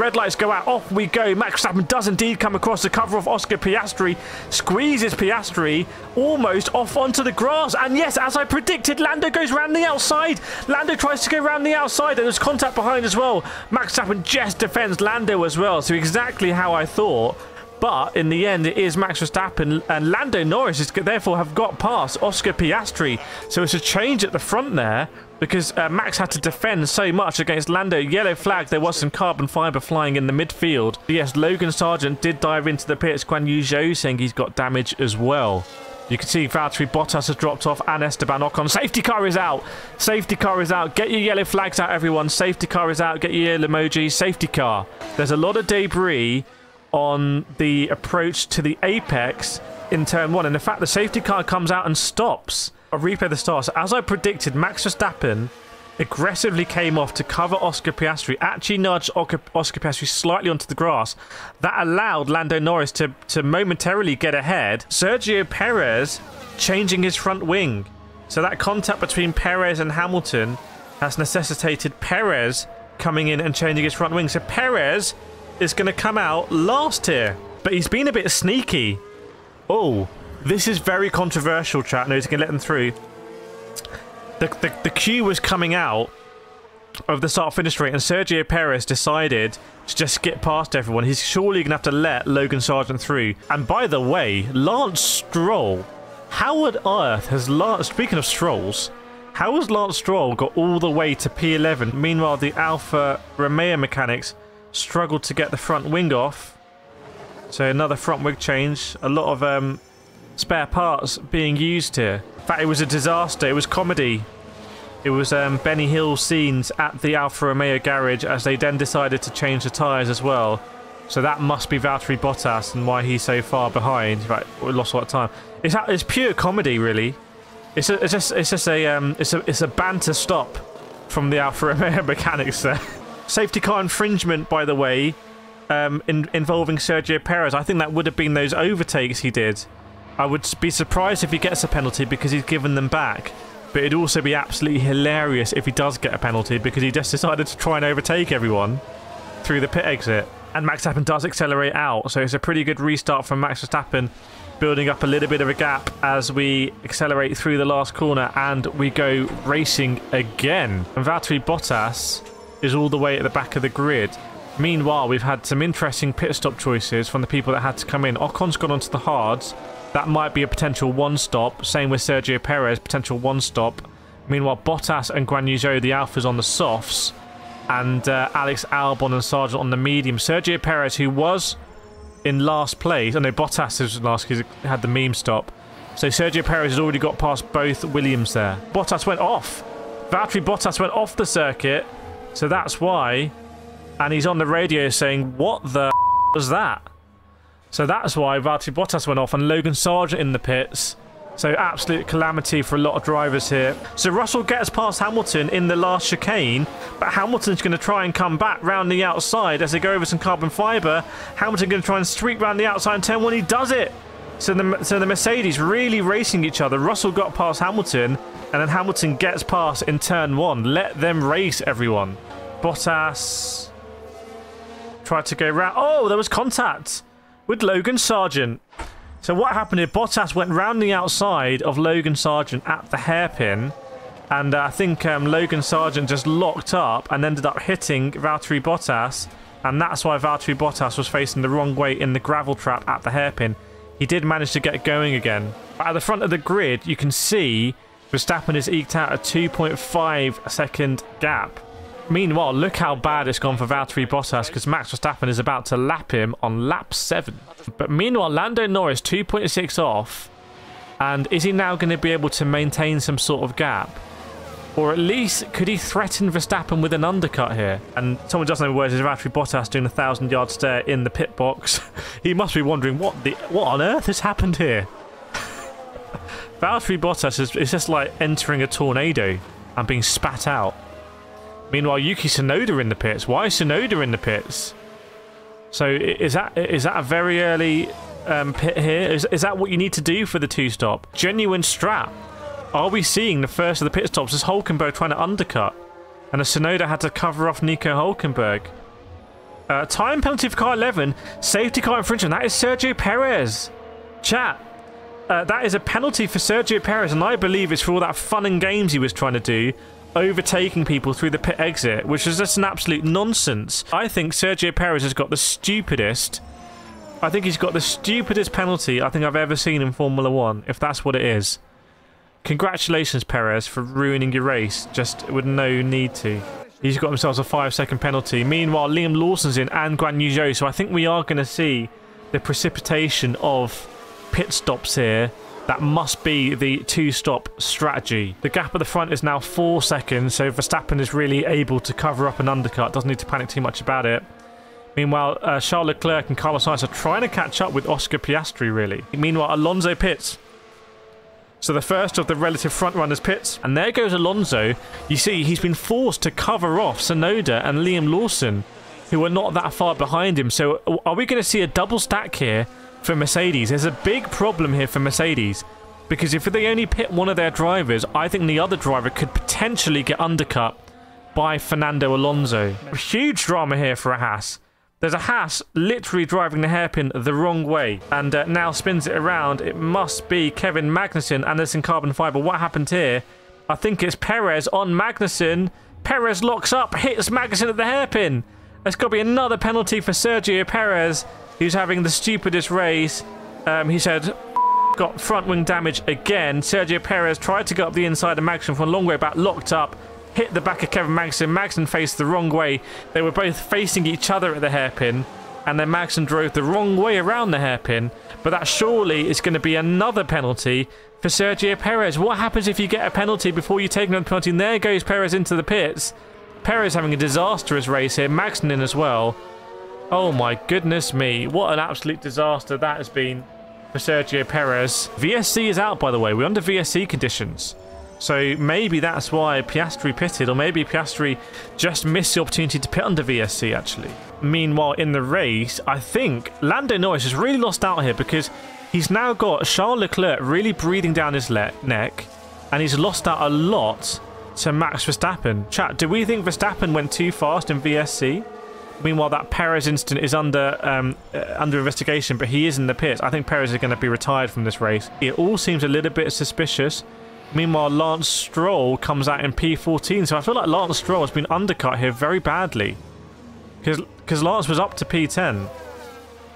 Red lights go out, off we go. Max Verstappen does indeed come across the cover of Oscar Piastri, squeezes Piastri almost off onto the grass. And yes, as I predicted, Lando goes round the outside. Lando tries to go round the outside, and there's contact behind as well. Max Verstappen just defends Lando as well, so exactly how I thought. But in the end, it is Max Verstappen, and Lando Norris is therefore have got past Oscar Piastri. So it's a change at the front there, because Max had to defend so much against Lando. Yellow flag, there was some carbon fibre flying in the midfield. But yes, Logan Sargent did dive into the pits. Guan Yu Zhou saying he's got damage as well. You can see Valtteri Bottas has dropped off and Esteban Ocon. Safety car is out. Safety car is out. Get your yellow flags out, everyone. Safety car is out. Get your yellow emojis. Safety car. There's a lot of debris on the approach to the apex in turn 1. And in fact, the safety car comes out and stops. I'll replay the start. So as I predicted, Max Verstappen aggressively came off to cover Oscar Piastri, actually nudged Oscar Piastri slightly onto the grass. That allowed Lando Norris to momentarily get ahead. Sergio Perez changing his front wing. So that contact between Perez and Hamilton has necessitated Perez coming in and changing his front wing. So Perez is going to come out last here, but he's been a bit sneaky. Oh, this is very controversial, chat. No, he's going to let them through. The queue was coming out of the start-finish straight, and Sergio Perez decided to just skip past everyone. He's surely going to have to let Logan Sargent through. And by the way, Lance Stroll, how on earth has Lance... Speaking of Strolls, how has Lance Stroll got all the way to P11? Meanwhile, the Alfa Romeo mechanics struggled to get the front wing off. So another front wing change. A lot of spare parts being used here. In fact, it was a disaster. It was comedy. It was Benny Hill scenes at the Alfa Romeo garage as they then decided to change the tyres as well. So that must be Valtteri Bottas and why he's so far behind. Right, we lost a lot of time. It's pure comedy, really. It's a banter stop from the Alfa Romeo mechanics there. Safety car infringement, by the way, involving Sergio Perez. I think that would have been those overtakes he did. I would be surprised if he gets a penalty because he's given them back. But it'd also be absolutely hilarious if he does get a penalty because he just decided to try and overtake everyone through the pit exit. And Max Verstappen does accelerate out, so it's a pretty good restart from Max Verstappen, building up a little bit of a gap as we accelerate through the last corner and we go racing again. And Valtteri Bottas is all the way at the back of the grid. Meanwhile, we've had some interesting pit stop choices from the people that had to come in. Ocon's gone onto the hards. That might be a potential one-stop. Same with Sergio Perez, potential one-stop. Meanwhile, Bottas and Guan Yu Zhou, the Alphas, on the softs. And Alex Albon and Sargent on the medium. Sergio Perez, who was in last place. Oh no, Bottas was last because he had the meme stop. So Sergio Perez has already got past both Williams there. Bottas went off. Valtteri Bottas went off the circuit. So that's why. And he's on the radio saying, what the was that? So that's why Valtteri Bottas went off and Logan Sargent in the pits. So absolute calamity for a lot of drivers here. So Russell gets past Hamilton in the last chicane, but Hamilton's going to try and come back round the outside as they go over some carbon fibre. Hamilton going to try and streak round the outside in turn 1. He does it. So the Mercedes really racing each other. Russell got past Hamilton, and then Hamilton gets past in turn 1. Let them race, everyone. Bottas tried to go round. Oh, there was contact with Logan Sargent. So what happened here, Bottas went round the outside of Logan Sargent at the hairpin, and I think Logan Sargent just locked up and ended up hitting Valtteri Bottas, and that's why Valtteri Bottas was facing the wrong way in the gravel trap at the hairpin. He did manage to get going again. But at the front of the grid, you can see Verstappen has eked out a 2.5 second gap. Meanwhile, look how bad it's gone for Valtteri Bottas because Max Verstappen is about to lap him on lap 7. But meanwhile, Lando Norris 2.6 off. And is he now going to be able to maintain some sort of gap? Or at least, could he threaten Verstappen with an undercut here? And someone doesn't know where is Valtteri Bottas doing a 1,000-yard stare in the pit box. He must be wondering what on earth has happened here. Valtteri Bottas is just like entering a tornado and being spat out. Meanwhile, Yuki Tsunoda in the pits. Why is Tsunoda in the pits? So is that a very early pit here? Is that what you need to do for the 2-stop? Genuine strap. Are we seeing the first of the pit stops as Hülkenberg trying to undercut? And a Tsunoda had to cover off Nico Hülkenberg. Time penalty for car 11. Safety car infringement. That is Sergio Perez. Chat. That is a penalty for Sergio Perez, and I believe it's for all that fun and games he was trying to do, overtaking people through the pit exit, which is just an absolute nonsense. I think Sergio Perez has got the stupidest... I think he's got the stupidest penalty I think I've ever seen in Formula 1, if that's what it is. Congratulations, Perez, for ruining your race, just with no need to. He's got himself a 5-second penalty. Meanwhile, Liam Lawson's in and Guan Yu Zhou, so I think we are going to see the precipitation of pit stops here. That must be the 2-stop strategy. The gap at the front is now 4 seconds, so Verstappen is really able to cover up an undercut. Doesn't need to panic too much about it. Meanwhile, Charles Leclerc and Carlos Sainz are trying to catch up with Oscar Piastri, really. Meanwhile, Alonso pits. So the first of the relative front runners pits. And there goes Alonso. You see, he's been forced to cover off Tsunoda and Liam Lawson, who are not that far behind him. So are we going to see a double stack here for Mercedes? There's a big problem here for Mercedes, because if they only pit one of their drivers, I think the other driver could potentially get undercut by Fernando Alonso. Huge drama here for a Haas. There's a Haas literally driving the hairpin the wrong way, and now spins it around. It must be Kevin Magnussen, and there's in carbon fibre. What happened here? I think it's Perez on Magnussen. Perez locks up, hits Magnussen at the hairpin. There's got to be another penalty for Sergio Perez, who's having the stupidest race. He said, got front wing damage again. Sergio Perez tried to get up the inside of Magnussen from a long way back, locked up. Hit the back of Kevin Magnussen. Magnussen faced the wrong way. They were both facing each other at the hairpin, and then Magnussen drove the wrong way around the hairpin. But that surely is going to be another penalty for Sergio Perez. What happens if you get a penalty before you take another penalty? And there goes Perez into the pits. Perez having a disastrous race here. Magnussen in as well. Oh my goodness me. What an absolute disaster that has been for Sergio Perez. VSC is out, by the way. We're under VSC conditions. So maybe that's why Piastri pitted, or maybe Piastri just missed the opportunity to pit under VSC, actually. Meanwhile, in the race, I think Lando Norris has really lost out here, because he's now got Charles Leclerc really breathing down his neck, and he's lost out a lot to Max Verstappen. Chat, do we think Verstappen went too fast in VSC? Meanwhile, that Perez incident is under investigation, but he is in the pits. I think Perez is going to be retired from this race. It all seems a little bit suspicious. Meanwhile, Lance Stroll comes out in P14, so I feel like Lance Stroll has been undercut here very badly. Because Lance was up to P10.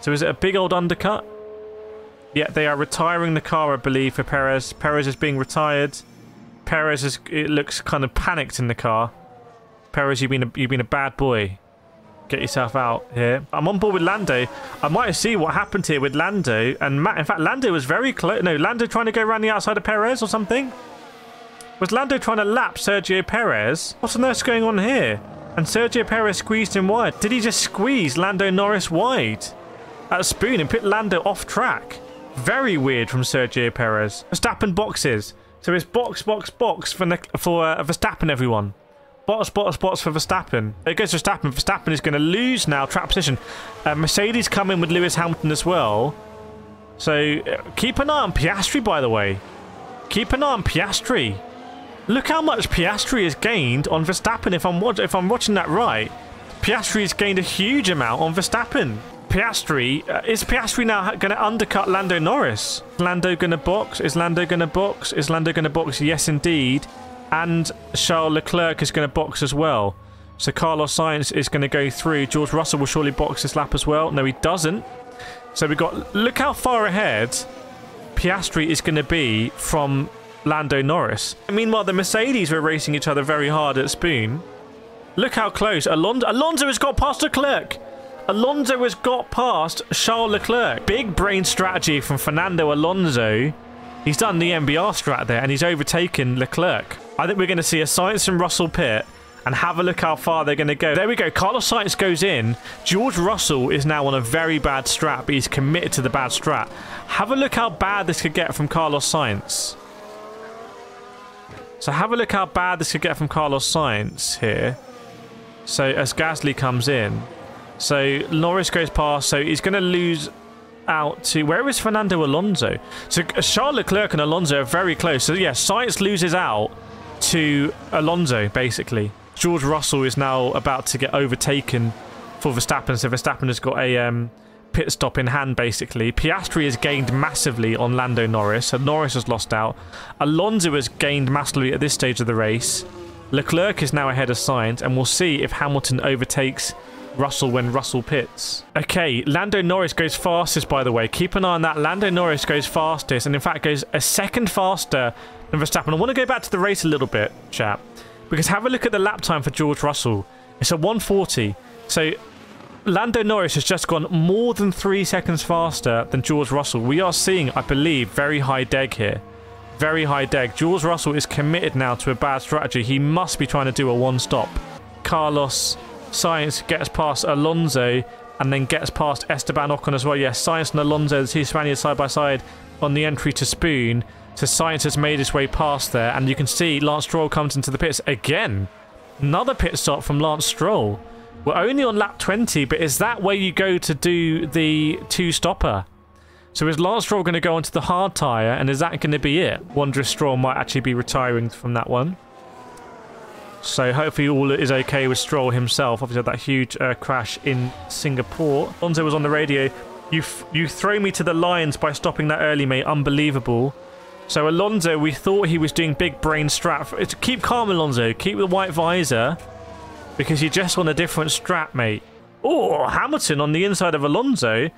So is it a big old undercut? Yeah, they are retiring the car, I believe, for Perez. Perez is being retired. Perez is, it looks kind of panicked in the car. Perez, you've been a bad boy. Get yourself out here. I'm on board with Lando. I might see what happened here with Lando and Matt. In fact, Lando was very close. No, Lando trying to go around the outside of Perez or something? Was Lando trying to lap Sergio Perez? What's on earth going on here? And Sergio Perez squeezed him wide. Did he just squeeze Lando Norris wide at a spoon and put Lando off track? Very weird from Sergio Perez. Verstappen boxes. So it's box for Verstappen, everyone. Box for Verstappen. There goes Verstappen. Verstappen is going to lose now track position. Mercedes come in with Lewis Hamilton as well. So keep an eye on Piastri, by the way. Keep an eye on Piastri. Look how much Piastri has gained on Verstappen. If I'm watching that right, Piastri has gained a huge amount on Verstappen. Piastri, is Piastri now going to undercut Lando Norris? Is Lando going to box? Is Lando going to box? Is Lando going to box? Yes, indeed. And Charles Leclerc is going to box as well. So Carlos Sainz is going to go through. George Russell will surely box this lap as well. No, he doesn't. So we've got... Look how far ahead Piastri is going to be from Lando Norris. Meanwhile, the Mercedes were racing each other very hard at Spoon. Look how close. Alonso has got past Leclerc. Alonso has got past Charles Leclerc. Big brain strategy from Fernando Alonso. He's done the MBR strat there, and he's overtaken Leclerc. I think we're going to see a Sainz and Russell pit, and have a look how far they're going to go. There we go. Carlos Sainz goes in. George Russell is now on a very bad strat, but he's committed to the bad strat. Have a look how bad this could get from Carlos Sainz. So have a look how bad this could get from Carlos Sainz here. So as Gasly comes in. So Norris goes past, so he's going to lose out to... Where is Fernando Alonso? So Charles Leclerc and Alonso are very close. So yeah, Sainz loses out to Alonso, basically. George Russell is now about to get overtaken for Verstappen. So Verstappen has got a pit stop in hand, basically. Piastri has gained massively on Lando Norris, so Norris has lost out. Alonso has gained massively at this stage of the race. Leclerc is now ahead of Sainz, and we'll see if Hamilton overtakes Russell when Russell pits. Okay, Lando Norris goes fastest, by the way. Keep an eye on that. Lando Norris goes fastest, and in fact goes a second faster than Verstappen. I want to go back to the race a little bit, chat, because have a look at the lap time for George Russell. It's a 1:40. So Lando Norris has just gone more than 3 seconds faster than George Russell. We are seeing, I believe, very high deg here. Very high deg. George Russell is committed now to a bad strategy. He must be trying to do a one-stop. Carlos Sainz gets past Alonso and then gets past Esteban Ocon as well. Yes, Sainz and Alonso, the two Spaniards side by side on the entry to Spoon. So Sainz has made his way past there, and you can see Lance Stroll comes into the pits again. Another pit stop from Lance Stroll. We're only on lap 20, but is that where you go to do the two-stopper? So is Lance Stroll going to go onto the hard tyre, and is that going to be it? Wonder if Stroll might actually be retiring from that one. So hopefully all is okay with Stroll himself. Obviously had that huge crash in Singapore. Alonso was on the radio. You throw me to the lions by stopping that early, mate. Unbelievable. So Alonso, we thought he was doing big brain strat. Keep calm, Alonso. Keep the white visor, because you're just on a different strat, mate. Oh, Hamilton on the inside of Alonso.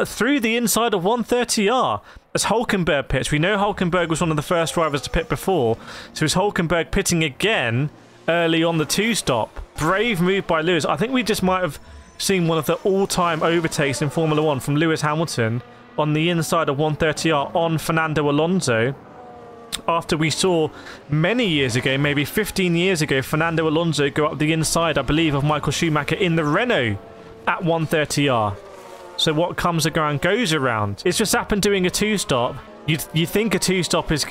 Through the inside of 130R. As Hulkenberg pits. We know Hulkenberg was one of the first drivers to pit before. So is Hulkenberg pitting again early on the two-stop? Brave move by Lewis. I think we just might have seen one of the all-time overtakes in Formula 1 from Lewis Hamilton on the inside of 130R on Fernando Alonso. After we saw many years ago, maybe 15 years ago, Fernando Alonso go up the inside, I believe, of Michael Schumacher in the Renault at 130R. So what comes around goes around. It's Verstappen doing a two-stop. You think a two-stop is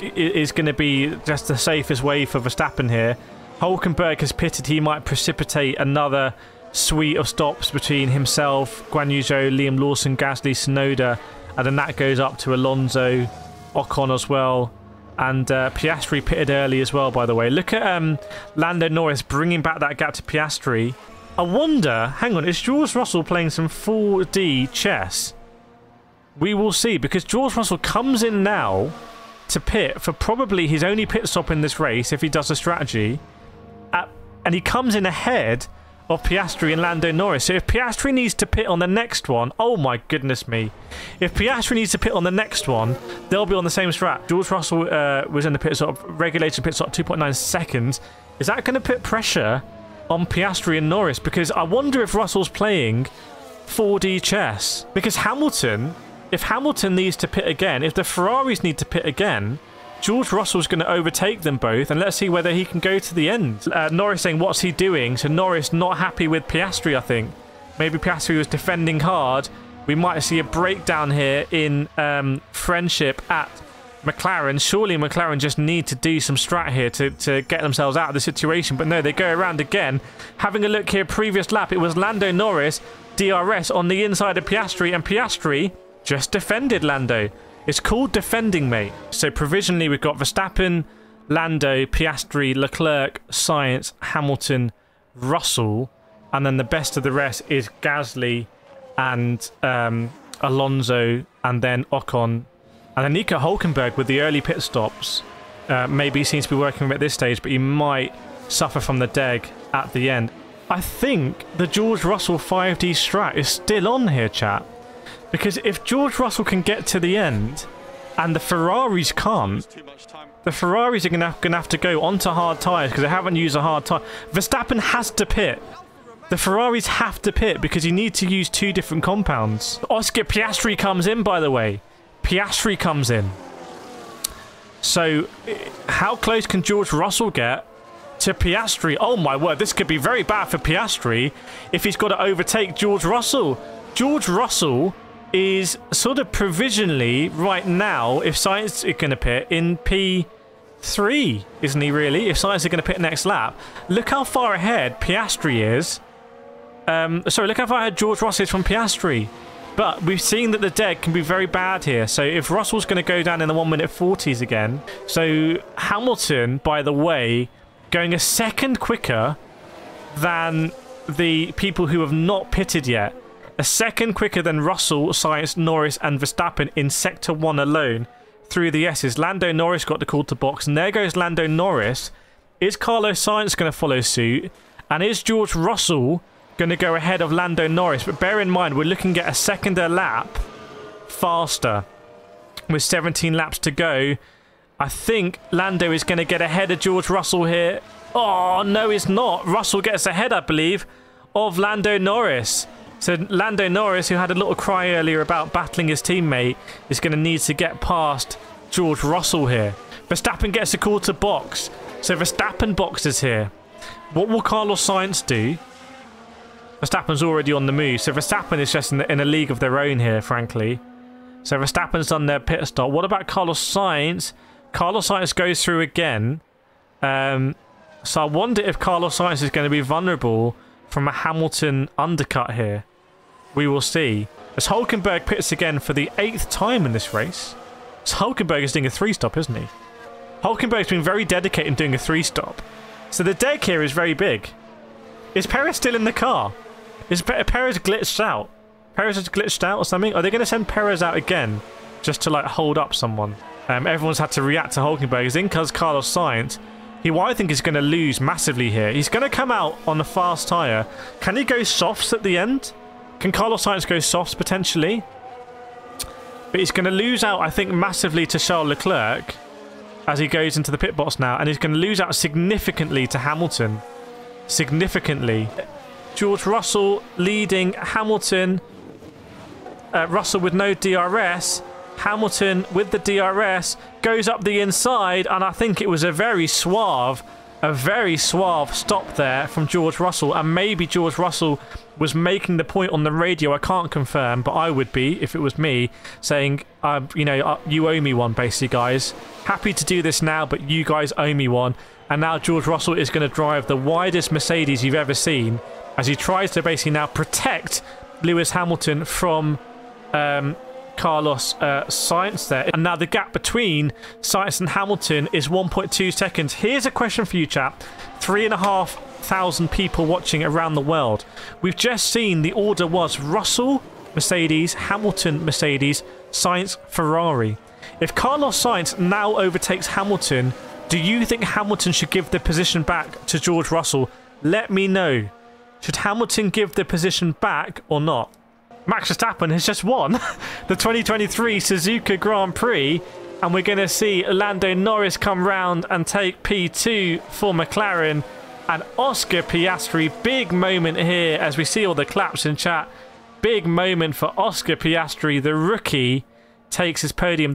going to be just the safest way for Verstappen here. Hulkenberg has pitted. He might precipitate another suite of stops between himself, Guan Yu Zhou, Liam Lawson, Gasly, Tsunoda, and then that goes up to Alonso, Ocon as well. And Piastri pitted early as well, by the way. Look at Lando Norris bringing back that gap to Piastri. I wonder, hang on, is George Russell playing some 4D chess? We will see, because George Russell comes in now to pit for probably his only pit stop in this race, if he does a strategy. And he comes in ahead of Piastri and Lando Norris. So if Piastri needs to pit on the next one, oh my goodness me. If Piastri needs to pit on the next one, they'll be on the same strat. George Russell was in the pit stop, regulated pit stop 2.9 seconds. Is that going to put pressure on Piastri and Norris? Because I wonder if Russell's playing 4D chess. Because Hamilton, if Hamilton needs to pit again, if the Ferraris need to pit again, George Russell's going to overtake them both, and let's see whether he can go to the end. Norris saying, what's he doing? So Norris not happy with Piastri, I think. Maybe Piastri was defending hard. We might see a breakdown here in friendship at McLaren. Surely McLaren just need to do some strat here to get themselves out of the situation. But no, they go around again. Having a look here, previous lap, it was Lando Norris, DRS on the inside of Piastri, and Piastri just defended Lando. It's called defending, mate. So provisionally we've got Verstappen, Lando, Piastri, Leclerc, Sainz, Hamilton, Russell, and then the best of the rest is Gasly and Alonso, and then Ocon. And then Nico Hulkenberg with the early pit stops. Maybe he seems to be working at this stage, but he might suffer from the deg at the end. I think the George Russell 5D strat is still on here, chat. Because if George Russell can get to the end and the Ferraris can't, the Ferraris are going to have to go onto hard tyres because they haven't used a hard tyre. Verstappen has to pit. The Ferraris have to pit because you need to use two different compounds. Oscar Piastri comes in, by the way. Piastri comes in. So how close can George Russell get to Piastri? Oh my word, this could be very bad for Piastri if he's got to overtake George Russell. George Russell is sort of provisionally right now, if Sainz is going to pit, in P3, isn't he really? If Sainz is going to pit next lap. Look how far ahead Piastri is. Sorry, look how far ahead George Russell is from Piastri. But we've seen that the deg can be very bad here. So if Russell's going to go down in the 1:40s again. So Hamilton, by the way, going a second quicker than the people who have not pitted yet. A second quicker than Russell, Sainz, Norris and Verstappen in Sector 1 alone through the S's. Lando Norris got the call to box, and there goes Lando Norris. Is Carlos Sainz going to follow suit? And is George Russell going to go ahead of Lando Norris? But bear in mind, we're looking at a second a lap faster with 17 laps to go. I think Lando is going to get ahead of George Russell here. Oh, no, he's not. Russell gets ahead, I believe, of Lando Norris. So Lando Norris, who had a little cry earlier about battling his teammate, is going to need to get past George Russell here. Verstappen gets a call to box. So Verstappen boxes here. What will Carlos Sainz do? Verstappen's already on the move. So Verstappen is just in a league of their own here, frankly. So Verstappen's done their pit stop. What about Carlos Sainz? Carlos Sainz goes through again. So I wonder if Carlos Sainz is going to be vulnerable from a Hamilton undercut here. We will see. As Hulkenberg pits again for the 8th time in this race. So Hulkenberg is doing a 3-stop, isn't he? Hulkenberg's been very dedicated in doing a 3-stop. So the deck here is very big. Is Perez still in the car? Is Perez glitched out? Perez has glitched out or something? Are they going to send Perez out again just to like hold up someone? Everyone's had to react to Hulkenberg. He's in because Carlos Sainz. I think he's going to lose massively here. He's going to come out on a fast tyre. Can he go softs at the end? Can Carlos Sainz go softs potentially? But he's going to lose out, I think, massively to Charles Leclerc as he goes into the pit box now. And he's going to lose out significantly to Hamilton. Significantly. George Russell leading Hamilton. Russell with no DRS. Hamilton with the DRS goes up the inside, and I think it was a very suave stop there from George Russell. And maybe George Russell was making the point on the radio, I can't confirm, but I would be if it was me, saying, you know, you owe me one, basically, guys. Happy to do this now, but you guys owe me one. And now George Russell is going to drive the widest Mercedes you've ever seen as he tries to basically now protect Lewis Hamilton from Carlos Sainz there. And now the gap between Sainz and Hamilton is 1.2 seconds. Here's a question for you, chap. 3,500 people watching around the world. We've just seen the order was Russell, Mercedes, Hamilton, Mercedes, Sainz, Ferrari. If Carlos Sainz now overtakes Hamilton, do you think Hamilton should give the position back to George Russell? Let me know. Should Hamilton give the position back or not? Max Verstappen has just won the 2023 Suzuka Grand Prix, and we're going to see Lando Norris come round and take P2 for McLaren, and Oscar Piastri. Big moment here as we see all the claps in chat. Big moment for Oscar Piastri. The rookie takes his podium.